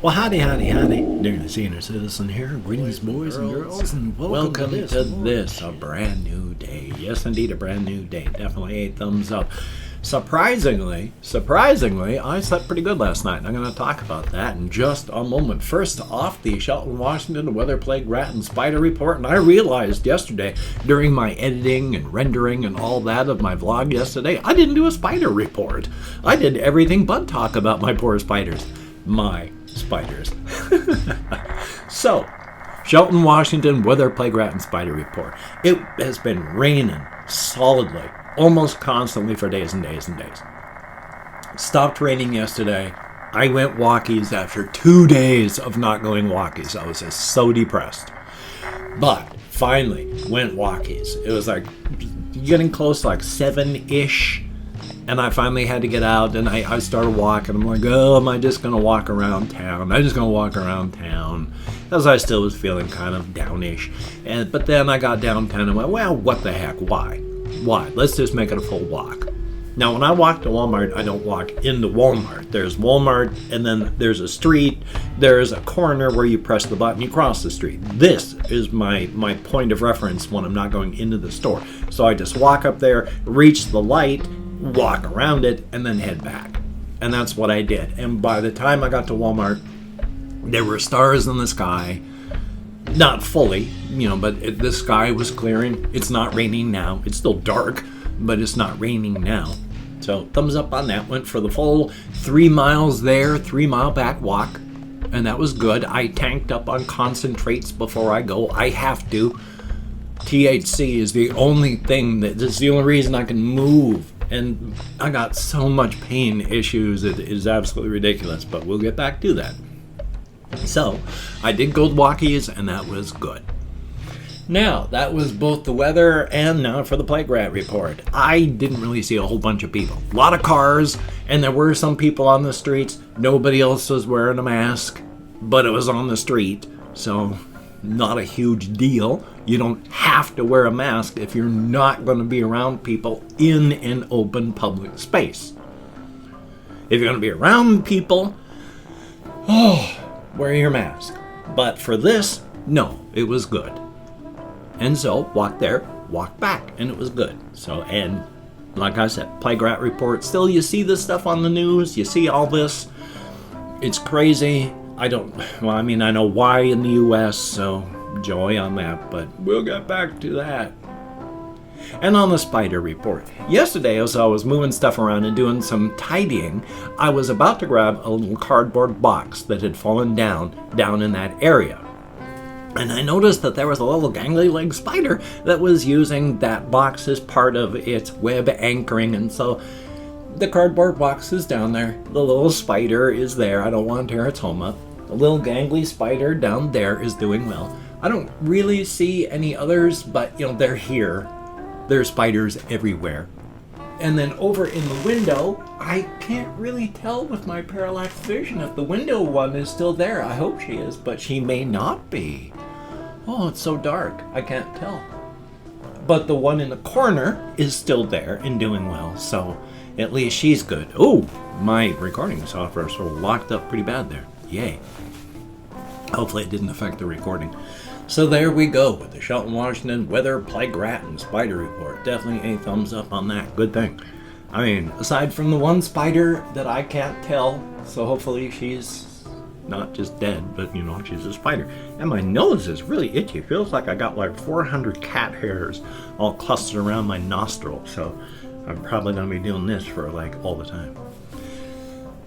Well, howdy, Nearly Senior Citizen here. Greetings, boys and girls, and welcome to this, a brand new day. Yes, indeed, a brand new day. Definitely a thumbs up. Surprisingly, I slept pretty good last night. I'm going to talk about that in just a moment. First off, the Shelton, Washington Weather Plague Rat and Spider Report. And I realized yesterday, during my editing and rendering and all that of my vlog yesterday, I didn't do a spider report. I did everything but talk about my poor spiders. My spiders. So, Shelton, Washington Weather Plague Rat and Spider Report. It has been raining solidly, almost constantly for days and days and days. It stopped raining yesterday. I went walkies after 2 days of not going walkies. I was just so depressed. But finally went walkies. It was like getting close to like 7-ish. And I finally had to get out, and I started walking. I'm like, oh, am I just going to walk around town? I'm just going to walk around town. As I still was feeling kind of downish. But then I got downtown and went, well, what the heck? Why? Let's just make it a full walk. Now, when I walk to Walmart, I don't walk into Walmart. There's Walmart, and then there's a street. There's a corner where you press the button, you cross the street. This is my point of reference when I'm not going into the store. So I just walk up there, reach the light, walk around it, and then head back. And that's what I did. And by the time I got to Walmart, there were stars in the sky. Not fully, but the sky was clearing. It's not raining now. It's still dark, but it's not raining now. So thumbs up on that. Went for the full 3 miles there, 3 mile back walk. And that was good. I tanked up on concentrates before I go. I have to. THC is the only thing that's the only reason I can move. And I got so much pain issues, it is absolutely ridiculous, but we'll get back to that. So, I did gold walkies, and that was good. Now, that was both the weather and now for the Plague Rat Report. I didn't really see a whole bunch of people. A lot of cars, and there were some people on the streets. Nobody else was wearing a mask, but it was on the street, so not a huge deal. You don't have to wear a mask if you're not going to be around people in an open public space. If you're going to be around people, wear your mask. But for this, no, it was good. And so, walk there, walk back, and it was good. So, and like I said, Plague Rat Report. Still, you see this stuff on the news. You see all this. It's crazy. I know why in the U.S., so joy on that, but we'll get back to that. And on the Spider Report. Yesterday, as I was moving stuff around and doing some tidying, I was about to grab a little cardboard box that had fallen down in that area. And I noticed that there was a little gangly leg spider that was using that box as part of its web anchoring, and so the cardboard box is down there. The little spider is there. I don't want to tear its home up. The little gangly spider down there is doing well. I don't really see any others, but they're here. There's spiders everywhere. And then over in the window, I can't really tell with my parallax vision if the window one is still there. I hope she is, but she may not be. Oh, it's so dark. I can't tell. But the one in the corner is still there and doing well, so at least she's good. Oh, my recording software sort of locked up pretty bad there. Yay. Hopefully it didn't affect the recording. So there we go with the Shelton, Washington Weather Plague Rat and Spider Report. Definitely a thumbs up on that. Good thing. I mean, aside from the one spider that I can't tell, so hopefully she's not just dead, but she's a spider. And my nose is really itchy. It feels like I got like 400 cat hairs all clustered around my nostril. So I'm probably going to be doing this for like all the time.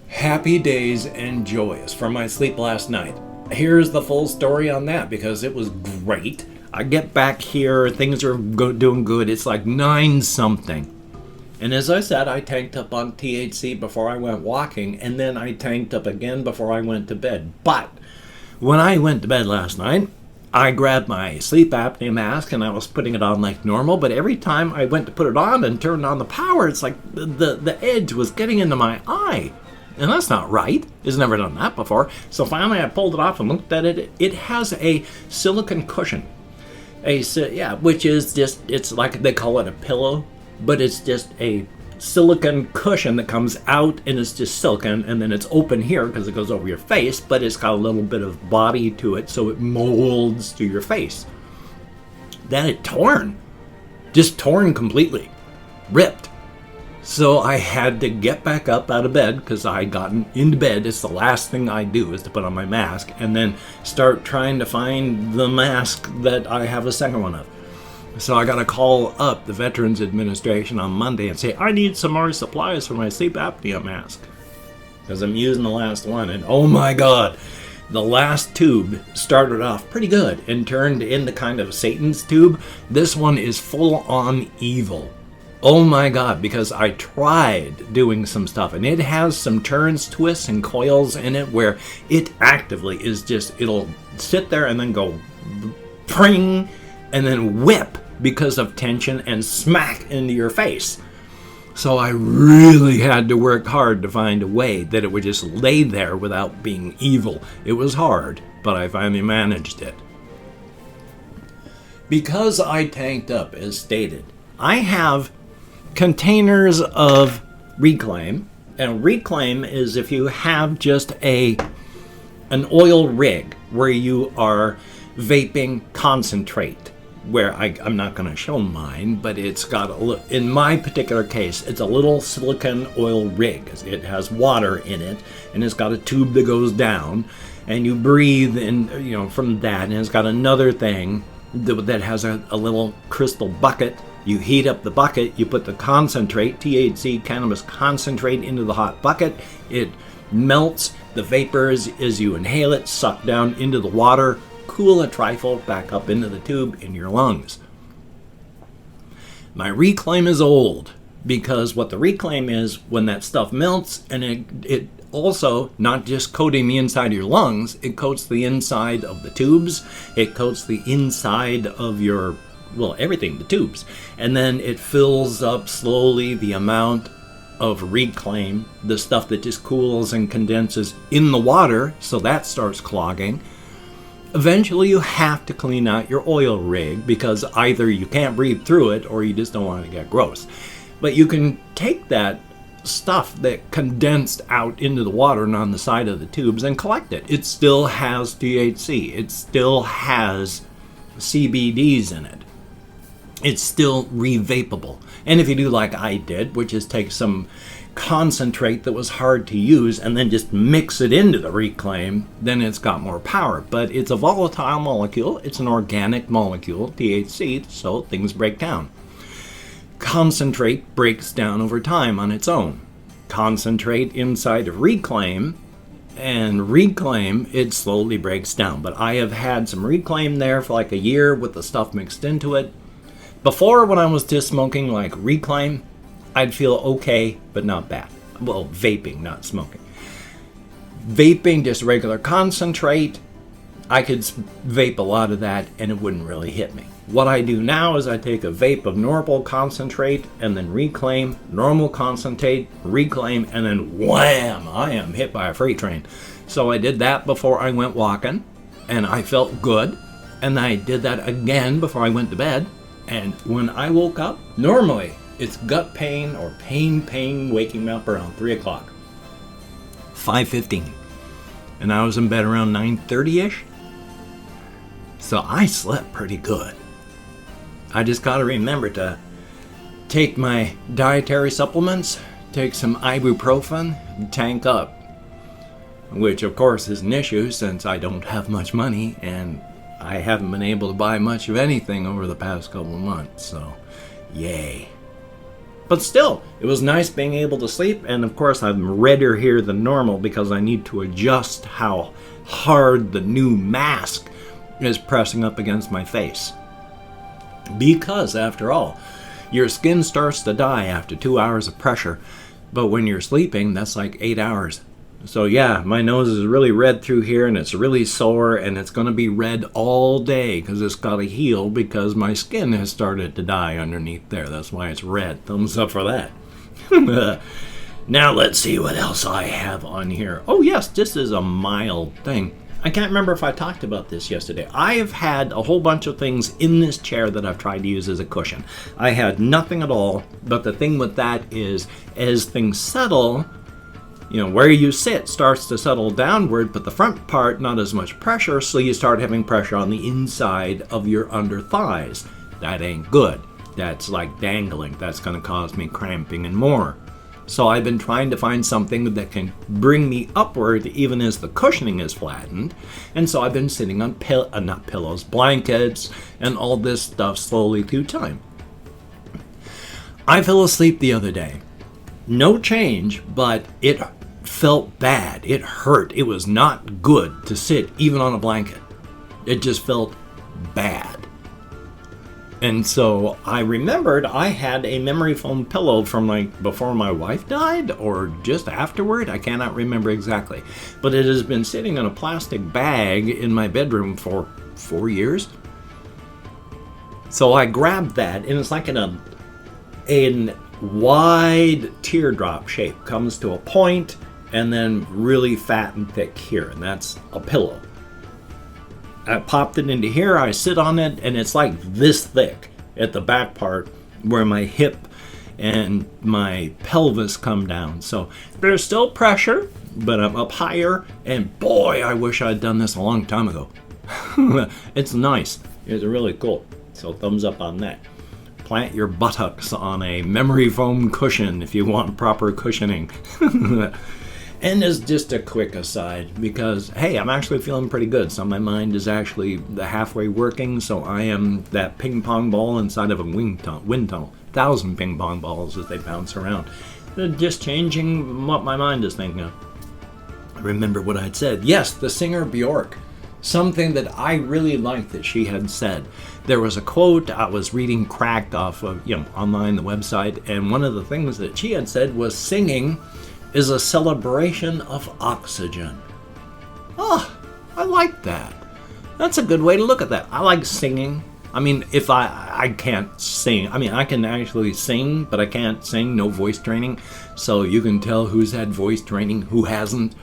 Happy days and joyous from my sleep last night. Here's the full story on that because it was great. I get back here, things are doing good. It's like 9-something. And as I said, I tanked up on THC before I went walking, and then I tanked up again before I went to bed. But when I went to bed last night, I grabbed my sleep apnea mask and I was putting it on like normal, but every time I went to put it on and turned on the power, it's like the edge was getting into my eye. And that's not right. It's never done that before. So finally I pulled it off and looked at it. It has a silicone cushion. Which is just, it's like they call it a pillow, but it's just a silicone cushion that comes out, and it's just silicone, and then it's open here because it goes over your face, but it's got a little bit of body to it, so it molds to your face. Then it torn. Just torn completely. Ripped. So I had to get back up out of bed because I had gotten into bed. It's the last thing I do is to put on my mask and then start trying to find the mask that I have a second one of. So I got to call up the Veterans Administration on Monday and say, I need some more supplies for my sleep apnea mask because I'm using the last one. And oh my God, the last tube started off pretty good and turned into kind of Satan's tube. This one is full on evil. Oh my God, because I tried doing some stuff and it has some turns, twists, and coils in it where it actively is just, it'll sit there and then go pring and then whip because of tension and smack into your face. So I really had to work hard to find a way that it would just lay there without being evil. It was hard, but I finally managed it. Because I tanked up, as stated, I have containers of Reclaim, and Reclaim is if you have just an oil rig where you are vaping concentrate, where I'm not going to show mine, but it's got in my particular case, it's a little silicone oil rig. It has water in it, and it's got a tube that goes down, and you breathe in, from that, and it's got another thing that has a little crystal bucket. You heat up the bucket, you put the concentrate, THC cannabis concentrate, into the hot bucket. It melts the vapors as you inhale it, suck down into the water, cool a trifle, back up into the tube in your lungs. My Reclaim is old because what the Reclaim is, when that stuff melts, and it also, not just coating the inside of your lungs, it coats the inside of the tubes, it coats the inside of your everything, the tubes. And then it fills up slowly the amount of Reclaim, the stuff that just cools and condenses in the water, so that starts clogging. Eventually you have to clean out your oil rig because either you can't breathe through it or you just don't want to get gross. But you can take that stuff that condensed out into the water and on the side of the tubes and collect it. It still has THC. It still has CBDs in it. It's still revapable. And if you do like I did, which is take some concentrate that was hard to use and then just mix it into the Reclaim, then it's got more power. But it's a volatile molecule. It's an organic molecule, THC, so things break down. Concentrate breaks down over time on its own. Concentrate inside of Reclaim, and Reclaim, it slowly breaks down. But I have had some Reclaim there for like a year with the stuff mixed into it. Before, when I was just smoking like Reclaim, I'd feel okay, but not bad. Well, vaping, not smoking. Vaping, just regular concentrate, I could vape a lot of that and it wouldn't really hit me. What I do now is I take a vape of normal concentrate and then Reclaim, normal concentrate, Reclaim, and then wham, I am hit by a freight train. So I did that before I went walking and I felt good. And I did that again before I went to bed. And when I woke up, normally it's gut pain or pain waking me up around 3 o'clock. 5:15. And I was in bed around 9:30-ish. So I slept pretty good. I just got to remember to take my dietary supplements, take some ibuprofen, tank up. Which of course is an issue since I don't have much money and I haven't been able to buy much of anything over the past couple of months, so yay. But still, it was nice being able to sleep, and of course I'm redder here than normal because I need to adjust how hard the new mask is pressing up against my face. Because, after all, your skin starts to die after 2 hours of pressure, but when you're sleeping, that's like 8 hours. So yeah, my nose is really red through here and it's really sore and it's going to be red all day because it's got to heal because my skin has started to die underneath there. That's why it's red. Thumbs up for that. Now let's see what else I have on here. Oh yes, this is a mild thing. I can't remember if I talked about this yesterday. I have had a whole bunch of things in this chair that I've tried to use as a cushion. I had nothing at all, but the thing with that is, as things settle, where you sit starts to settle downward, but the front part, not as much pressure, so you start having pressure on the inside of your under thighs. That ain't good. That's like dangling. That's going to cause me cramping and more. So I've been trying to find something that can bring me upward even as the cushioning is flattened. And so I've been sitting on not pillows, blankets, and all this stuff slowly through time. I fell asleep the other day. No change, but it felt bad. It hurt. It was not good to sit even on a blanket. It just felt bad. And so I remembered I had a memory foam pillow from like before my wife died or just afterward. I cannot remember exactly. But it has been sitting in a plastic bag in my bedroom for 4 years. So I grabbed that, and it's like in a wide teardrop shape. Comes to a point and then really fat and thick here. And that's a pillow. I popped it into here, I sit on it, and it's like this thick at the back part where my hip and my pelvis come down. So there's still pressure, but I'm up higher, and boy, I wish I'd done this a long time ago. It's nice. It's really cool. So thumbs up on that. Plant your buttocks on a memory foam cushion if you want proper cushioning. And as just a quick aside, because, hey, I'm actually feeling pretty good. So my mind is actually halfway working, so I am that ping pong ball inside of a wind tunnel. 1,000 ping pong balls as they bounce around. They're just changing what my mind is thinking of. I remember what I'd said. Yes, the singer Bjork. Something that I really liked that she had said. There was a quote I was reading cracked off of, online, the website, and one of the things that she had said was singing is a celebration of oxygen. Oh, I like that. That's a good way to look at that. I like singing. I mean, if I can't sing. I mean, I can actually sing, but I can't sing, no voice training. So you can tell who's had voice training, who hasn't.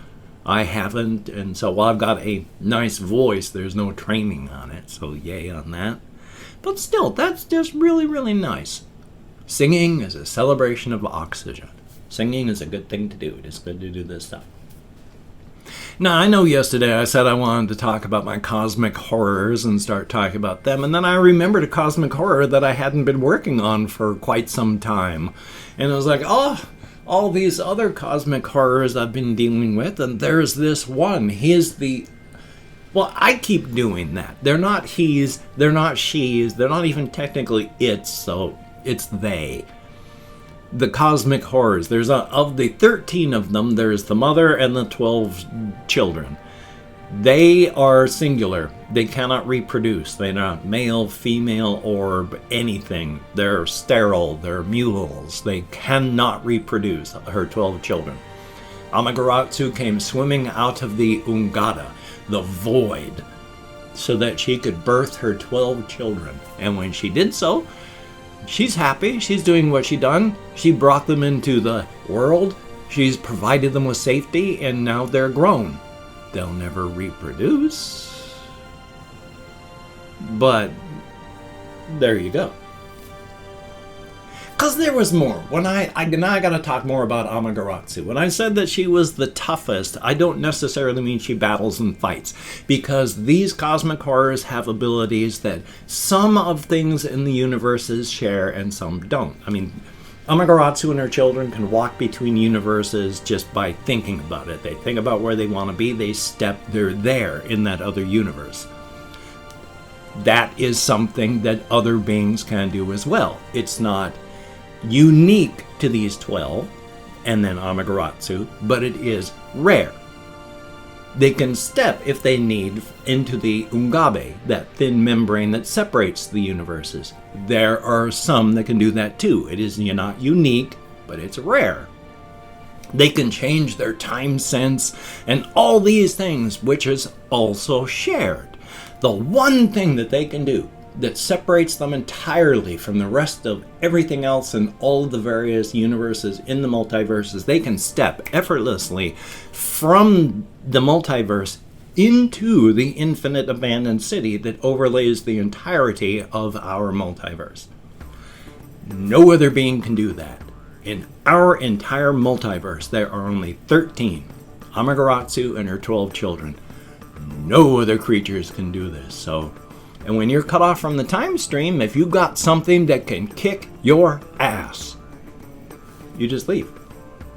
I haven't, and so while I've got a nice voice, there's no training on it, so yay on that. But still, that's just really, really nice. Singing is a celebration of oxygen. Singing is a good thing to do. It's good to do this stuff. Now, I know yesterday I said I wanted to talk about my cosmic horrors and start talking about them, and then I remembered a cosmic horror that I hadn't been working on for quite some time. And I was like, oh, all these other cosmic horrors I've been dealing with, and there's this one. Well, I keep doing that. They're not he's, they're not she's, they're not even technically it's, so it's they. The cosmic horrors. There's of the 13 of them, there's the mother and the 12 children. They are singular. They cannot reproduce. They're not male, female, or anything. They're sterile. They're mules. They cannot reproduce, her 12 children. Amaterasu came swimming out of the Ungada, the void, so that she could birth her 12 children. And when she did so, she's happy. She's doing what she done. She brought them into the world. She's provided them with safety, and now they're grown. They'll never reproduce. But there you go. Because there was more. When now I got to talk more about Amaterasu. When I said that she was the toughest, I don't necessarily mean she battles and fights. Because these cosmic horrors have abilities that some of things in the universes share and some don't. I mean, Amaterasu and her children can walk between universes just by thinking about it. They think about where they want to be, they're there in that other universe. That is something that other beings can do as well. It's not unique to these 12 and then Amaterasu, but it is rare. They can step, if they need, into the Ungabe, that thin membrane that separates the universes. There are some that can do that too. It is not unique, but it's rare. They can change their time sense and all these things, which is also shared. The one thing that they can do that separates them entirely from the rest of everything else in all of the various universes in the multiverses, they can step effortlessly from the multiverse into the infinite abandoned city that overlays the entirety of our multiverse. No other being can do that. In our entire multiverse, there are only 13 Amaterasu and her 12 children. No other creatures can do this. And when you're cut off from the time stream, if you got something that can kick your ass, you just leave.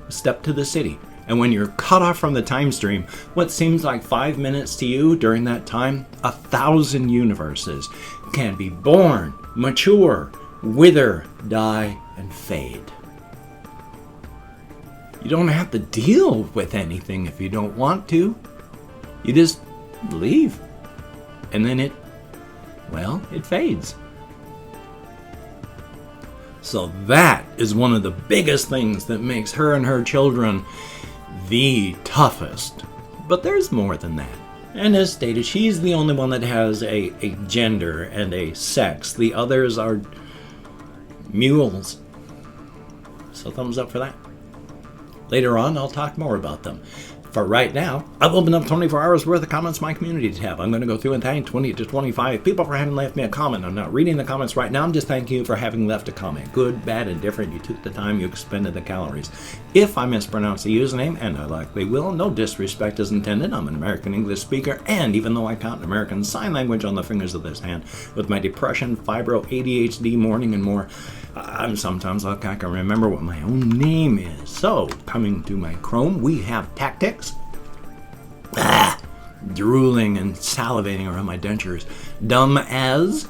Step to the city. And when you're cut off from the time stream, what seems like 5 minutes to you during that time, 1,000 universes can be born, mature, wither, die, and fade. You don't have to deal with anything if you don't want to. You just leave. And then it fades. So that is one of the biggest things that makes her and her children the toughest. But there's more than that. And as stated, she's the only one that has a gender and a sex. The others are mules. So thumbs up for that. Later on, I'll talk more about them. For right now, I've opened up 24 hours worth of comments in my community tab. I'm going to go through and thank 20 to 25 people for having left me a comment. I'm not reading the comments right now. I'm just thanking you for having left a comment. Good, bad, and different. You took the time. You expended the calories. If I mispronounce the username, and I likely will, no disrespect is intended. I'm an American English speaker, and even though I count American Sign Language on the fingers of this hand, with my depression, fibro, ADHD, mourning, and more, I'm sometimes like I can remember what my own name is. So, coming to my Chrome, we have Tactics. Drooling and salivating around my dentures. Dumb as.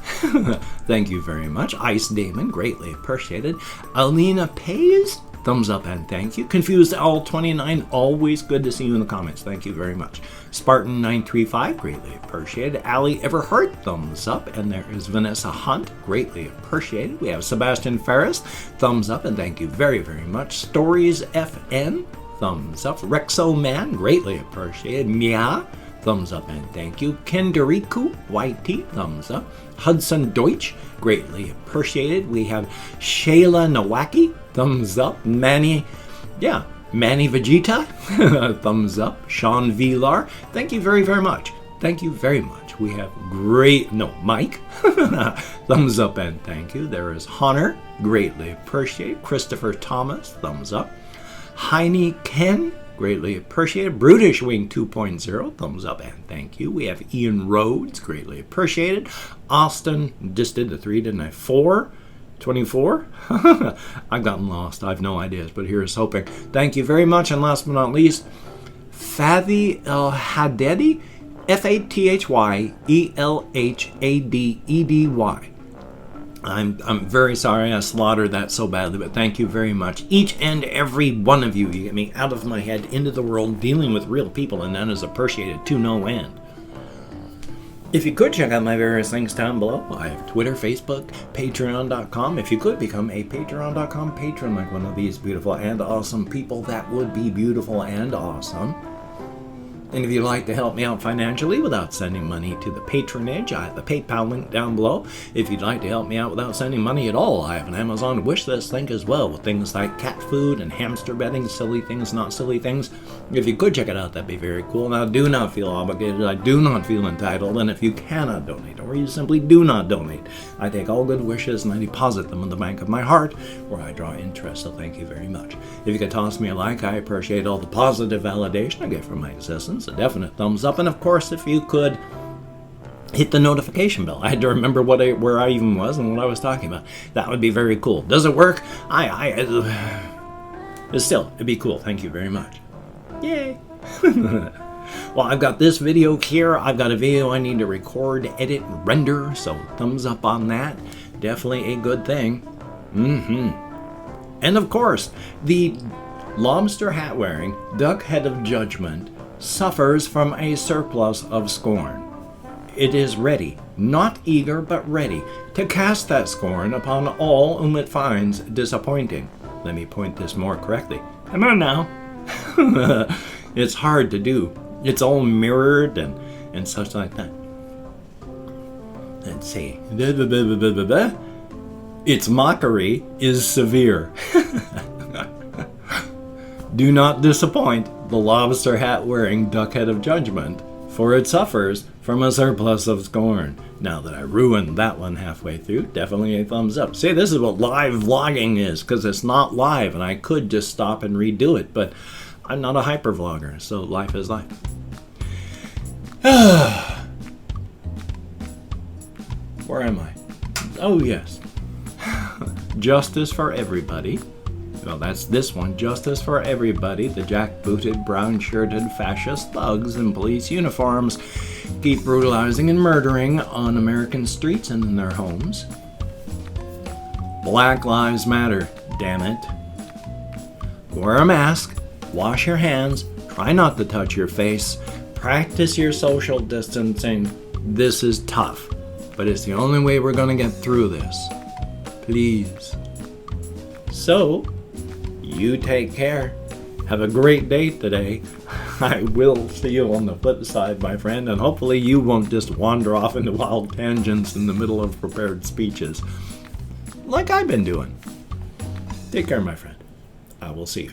Thank you very much. Ice Damon, greatly appreciated. Alina Pays, thumbs up and thank you. Confused L29, always good to see you in the comments. Thank you very much. Spartan 935, greatly appreciated. Ali Everhart, thumbs up. And there is Vanessa Hunt, greatly appreciated. We have Sebastian Ferris, thumbs up and thank you very, very much. Stories FN, thumbs up. Rexo Man, greatly appreciated. Mia, thumbs up and thank you. Kenderiku YT, thumbs up. Hudson Deutsch, greatly appreciated. We have Shayla Nowaki, thumbs up. Manny Vegeta, thumbs up. Sean Vilar, thank you very, very much. Thank you very much. We have Mike, thumbs up and thank you. There is Hunter, greatly appreciated. Christopher Thomas, thumbs up. Heine Ken, greatly appreciated. Brutish Wing 2.0, thumbs up and thank you. We have Ian Rhodes, greatly appreciated. Austin, just did the 3, didn't I? 4, 24? I've gotten lost. I have no ideas, but here's hoping. Thank you very much. And last but not least, Fathi El Hadedi, FATHYELHADEDY. I'm very sorry I slaughtered that so badly, but thank you very much. Each and every one of you. You get me out of my head, into the world, dealing with real people, and that is appreciated to no end. If you could check out my various links down below, I have Twitter, Facebook, Patreon.com. If you could become a Patreon.com patron like one of these beautiful and awesome people, that would be beautiful and awesome. And if you'd like to help me out financially without sending money to the patronage, I have the PayPal link down below. If you'd like to help me out without sending money at all, I have an Amazon wishlist link as well, with things like cat food and hamster bedding, silly things, not silly things. If you could check it out, that'd be very cool. Now, do not feel obligated. I do not feel entitled. And if you cannot donate, or you simply do not donate, I take all good wishes and I deposit them in the bank of my heart, where I draw interest. So thank you very much. If you could toss me a like, I appreciate all the positive validation I get from my existence. A definite thumbs up, and of course, if you could hit the notification bell. I had to remember where I even was and what I was talking about. That would be very cool. Does it work? Still, it'd be cool. Thank you very much. Yay! Well, I've got this video here. I've got a video I need to record, edit, render. So thumbs up on that. Definitely a good thing. And of course, the lobster hat wearing duck head of judgment suffers from a surplus of scorn. It is ready, not eager but ready, to cast that scorn upon all whom it finds disappointing. Let me point this more correctly. Come on now. It's hard to do. It's all mirrored and such like that. Let's see. Its mockery is severe. Do not disappoint the lobster hat wearing duck head of judgment for it suffers from a surplus of scorn. Now that I ruined that one halfway through, definitely a thumbs up. See, this is what live vlogging is, because it's not live, and I could just stop and redo it, but I'm not a hyper vlogger, so life is life. Where am I? Oh, yes. Justice for everybody. Well, that's this one. Justice for everybody. The jackbooted, brown-shirted fascist thugs in police uniforms keep brutalizing and murdering on American streets and in their homes. Black Lives Matter, damn it. Wear a mask, wash your hands, try not to touch your face, practice your social distancing. This is tough, but it's the only way we're going to get through this. Please. So, you take care. Have a great day today. I will see you on the flip side, my friend, and hopefully you won't just wander off into wild tangents in the middle of prepared speeches, like I've been doing. Take care, my friend. I will see you.